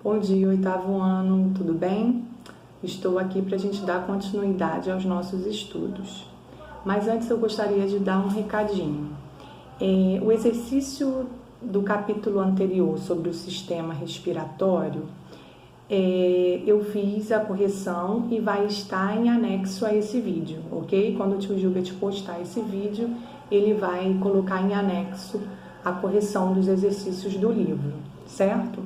Bom dia, oitavo ano, tudo bem? Estou aqui para a gente dar continuidade aos nossos estudos. Mas antes eu gostaria de dar um recadinho. O exercício do capítulo anterior sobre o sistema respiratório, eu fiz a correção e vai estar em anexo a esse vídeo, ok? Quando o tio Gilbert postar esse vídeo, ele vai colocar em anexo a correção dos exercícios do livro, certo?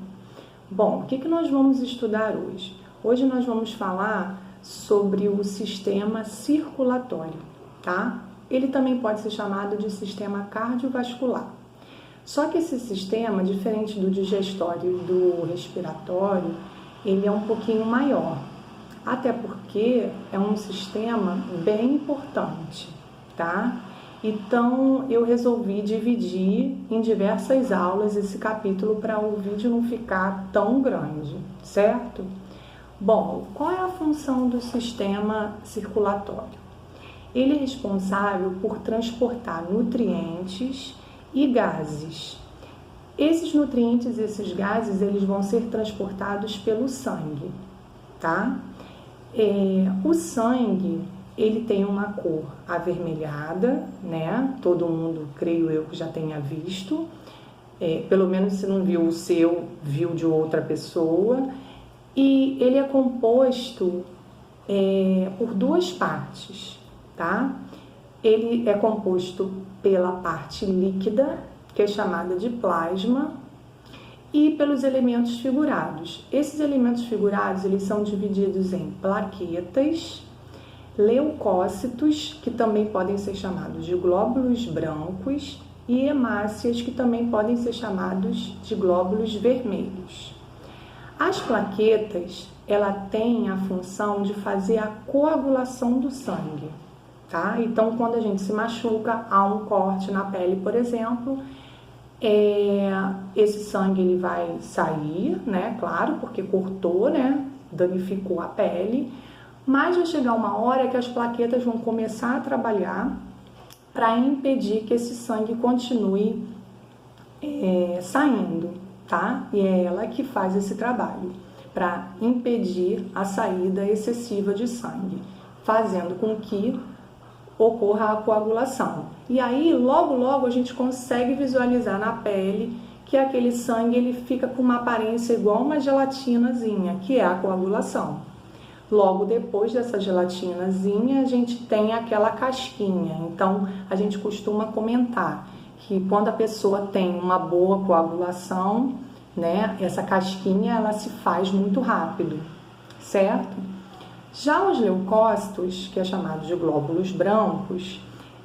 Bom, o que nós vamos estudar hoje? Hoje nós vamos falar sobre o sistema circulatório, tá? Ele também pode ser chamado de sistema cardiovascular. Só que esse sistema, diferente do digestório e do respiratório, ele é um pouquinho maior, até porque é um sistema bem importante, tá? Então, eu resolvi dividir em diversas aulas esse capítulo para o vídeo não ficar tão grande, certo? Bom, qual é a função do sistema circulatório? Ele é responsável por transportar nutrientes e gases. Esses nutrientes e esses gases, eles vão ser transportados pelo sangue, tá? O sangue, ele tem uma cor avermelhada, né? Todo mundo, creio eu, que já tenha visto. Pelo menos se não viu o seu, viu de outra pessoa. E ele é composto por duas partes, tá? Ele é composto pela parte líquida, que é chamada de plasma, e pelos elementos figurados. Esses elementos figurados, eles são divididos em plaquetas, leucócitos, que também podem ser chamados de glóbulos brancos, e hemácias, que também podem ser chamados de glóbulos vermelhos. As plaquetas, ela tem a função de fazer a coagulação do sangue, tá? Então, quando a gente se machuca, há um corte na pele, por exemplo, esse sangue ele vai sair, né? Claro, porque cortou, né? Danificou a pele. Mas vai chegar uma hora que as plaquetas vão começar a trabalhar para impedir que esse sangue continue saindo, tá? E é ela que faz esse trabalho para impedir a saída excessiva de sangue, fazendo com que ocorra a coagulação. E aí, logo a gente consegue visualizar na pele que aquele sangue ele fica com uma aparência igual uma gelatinazinha, que é a coagulação. Logo depois dessa gelatinazinha, a gente tem aquela casquinha. Então, a gente costuma comentar que quando a pessoa tem uma boa coagulação, né, essa casquinha ela se faz muito rápido, certo? Já os leucócitos, que é chamado de glóbulos brancos,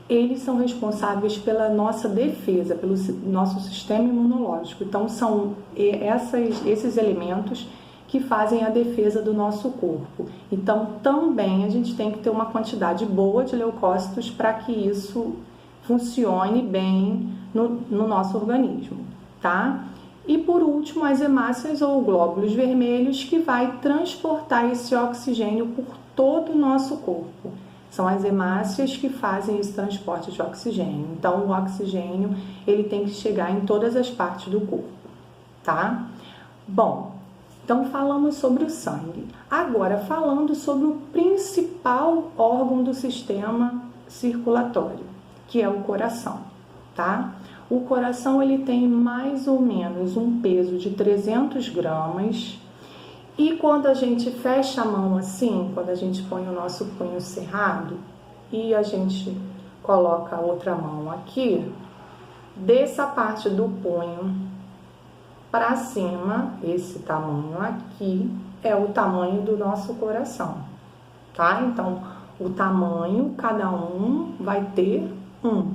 eles são responsáveis pela nossa defesa, pelo nosso sistema imunológico. Então, são esses elementos que fazem a defesa do nosso corpo. Então, também a gente tem que ter uma quantidade boa de leucócitos para que isso funcione bem no nosso organismo, tá? E por último, as hemácias ou glóbulos vermelhos, que vai transportar esse oxigênio por todo o nosso corpo. São as hemácias que fazem esse transporte de oxigênio. Então, o oxigênio ele tem que chegar em todas as partes do corpo, tá? Bom, então falamos sobre o sangue. Agora, falando sobre o principal órgão do sistema circulatório, que é o coração, tá? O coração ele tem mais ou menos um peso de 300 gramas e quando a gente fecha a mão assim, quando a gente põe o nosso punho cerrado e a gente coloca a outra mão aqui, dessa parte do punho para cima, esse tamanho aqui é o tamanho do nosso coração, tá? Então, o tamanho, cada um vai ter um.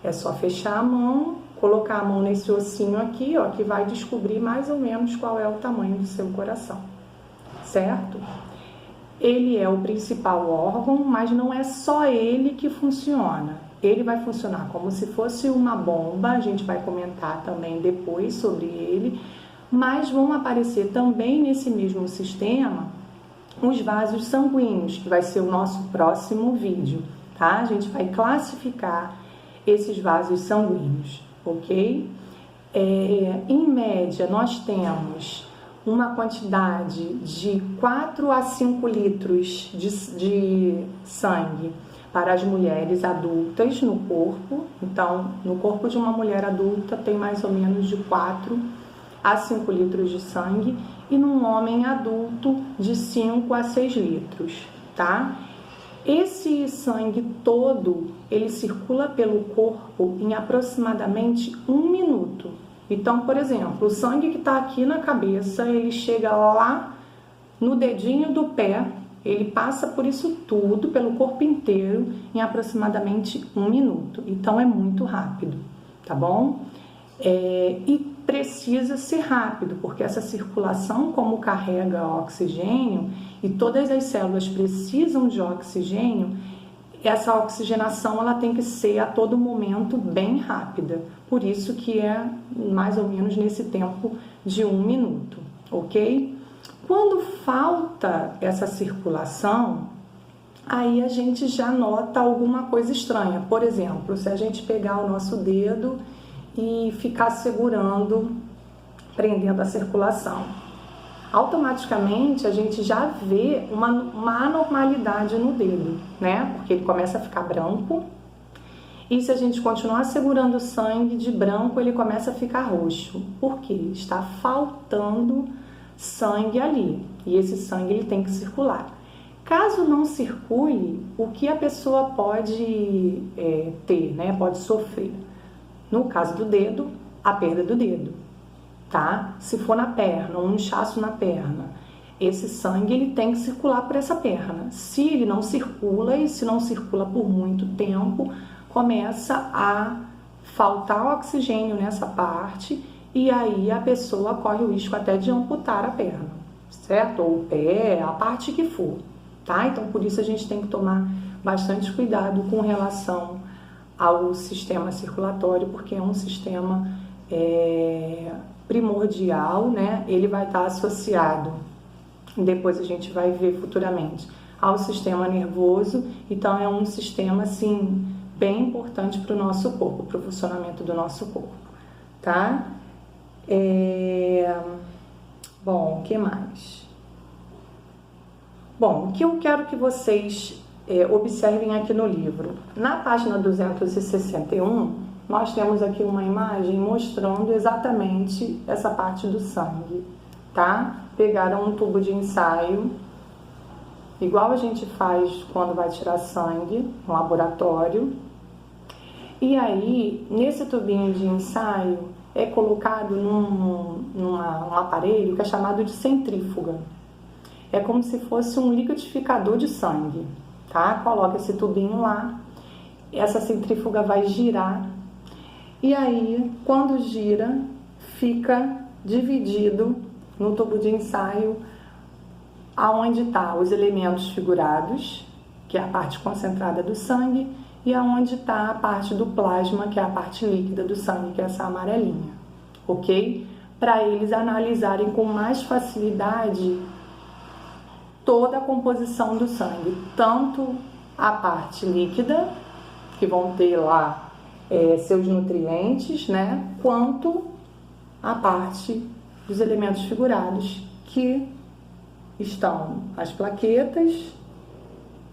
É só fechar a mão, colocar a mão nesse ossinho aqui, ó, que vai descobrir mais ou menos qual é o tamanho do seu coração, certo? Ele é o principal órgão, mas não é só ele que funciona. Ele vai funcionar como se fosse uma bomba, a gente vai comentar também depois sobre ele, mas vão aparecer também nesse mesmo sistema os vasos sanguíneos, que vai ser o nosso próximo vídeo, tá? A gente vai classificar esses vasos sanguíneos, ok? Em média, nós temos uma quantidade de 4 a 5 litros de sangue para as mulheres adultas no corpo. Então, no corpo de uma mulher adulta tem mais ou menos de 4 a 5 litros de sangue, e num homem adulto de 5 a 6 litros, tá? Esse sangue todo, ele circula pelo corpo em aproximadamente 1 minuto. Então, por exemplo, o sangue que está aqui na cabeça, ele chega lá no dedinho do pé, ele passa por isso tudo, pelo corpo inteiro, em aproximadamente 1 minuto. Então, é muito rápido, tá bom? E precisa ser rápido, porque essa circulação, como carrega oxigênio e todas as células precisam de oxigênio, essa oxigenação ela tem que ser a todo momento bem rápida. Por isso que é mais ou menos nesse tempo de 1 minuto, ok? Quando falta essa circulação, aí a gente já nota alguma coisa estranha. Por exemplo, se a gente pegar o nosso dedo e ficar segurando, prendendo a circulação, automaticamente a gente já vê uma anormalidade no dedo, né? Porque ele começa a ficar branco, e se a gente continuar segurando o sangue de branco, ele começa a ficar roxo. Por quê? Está faltando sangue ali, e esse sangue ele tem que circular. Caso não circule, o que a pessoa pode ter, né? Pode sofrer? No caso do dedo, a perda do dedo, tá? Se for na perna, um inchaço na perna, esse sangue ele tem que circular por essa perna. Se ele não circula, e se não circula por muito tempo, começa a faltar oxigênio nessa parte, e aí a pessoa corre o risco até de amputar a perna, certo? Ou o pé, a parte que for, tá? Então, por isso a gente tem que tomar bastante cuidado com relação ao sistema circulatório, porque é um sistema primordial, né? Ele vai estar associado, depois a gente vai ver futuramente, ao sistema nervoso. Então é um sistema assim bem importante para o nosso corpo, para o funcionamento do nosso corpo, tá? Bom, o que mais? Bom, o que eu quero que vocês observem aqui no livro. Na página 261, nós temos aqui uma imagem mostrando exatamente essa parte do sangue, tá? Pegaram um tubo de ensaio, igual a gente faz quando vai tirar sangue no laboratório, e aí, nesse tubinho de ensaio, é colocado num aparelho que é chamado de centrífuga. É como se fosse um liquidificador de sangue, tá? Coloca esse tubinho lá, essa centrífuga vai girar, e aí, quando gira, fica dividido no tubo de ensaio aonde tá os elementos figurados, que é a parte concentrada do sangue, e aonde está a parte do plasma, que é a parte líquida do sangue, que é essa amarelinha, ok? Para eles analisarem com mais facilidade toda a composição do sangue, tanto a parte líquida, que vão ter lá seus nutrientes, né? Quanto a parte dos elementos figurados, que estão as plaquetas,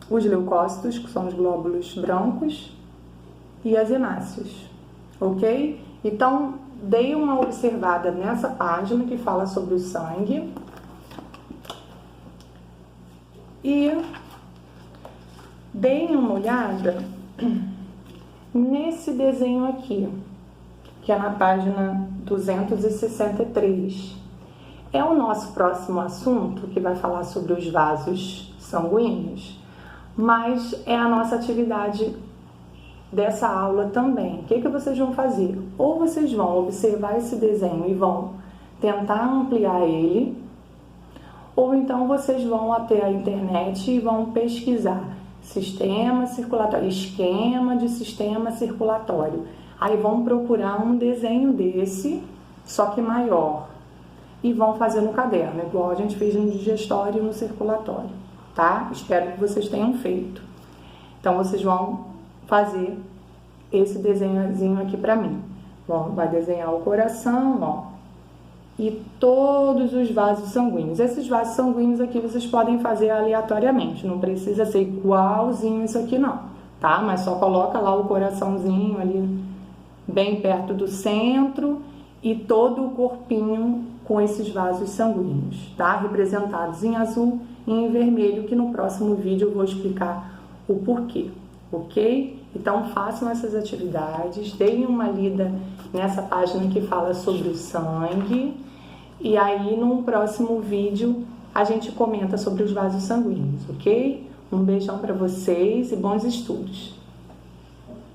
os leucócitos, que são os glóbulos brancos, e as hemácias, ok? Então, dei uma observada nessa página que fala sobre o sangue e deem uma olhada nesse desenho aqui, que é na página 263. É o nosso próximo assunto, que vai falar sobre os vasos sanguíneos, mas é a nossa atividade dessa aula também. O que vocês vão fazer? Ou vocês vão observar esse desenho e vão tentar ampliar ele, ou então vocês vão até a internet e vão pesquisar sistema circulatório, esquema de sistema circulatório. Aí vão procurar um desenho desse, só que maior, e vão fazer no caderno, igual a gente fez no digestório e no circulatório, tá? Espero que vocês tenham feito. Então, vocês vão fazer esse desenhozinho aqui pra mim. Bom, vai desenhar o coração, ó. e todos os vasos sanguíneos. Esses vasos sanguíneos aqui vocês podem fazer aleatoriamente, não precisa ser igualzinho isso aqui não, tá? Mas só coloca lá o coraçãozinho ali bem perto do centro e todo o corpinho com esses vasos sanguíneos, tá? Representados em azul e em vermelho, que no próximo vídeo eu vou explicar o porquê, ok? Então façam essas atividades, deem uma lida nessa página que fala sobre o sangue e aí no próximo vídeo a gente comenta sobre os vasos sanguíneos, ok? Um beijão para vocês e bons estudos!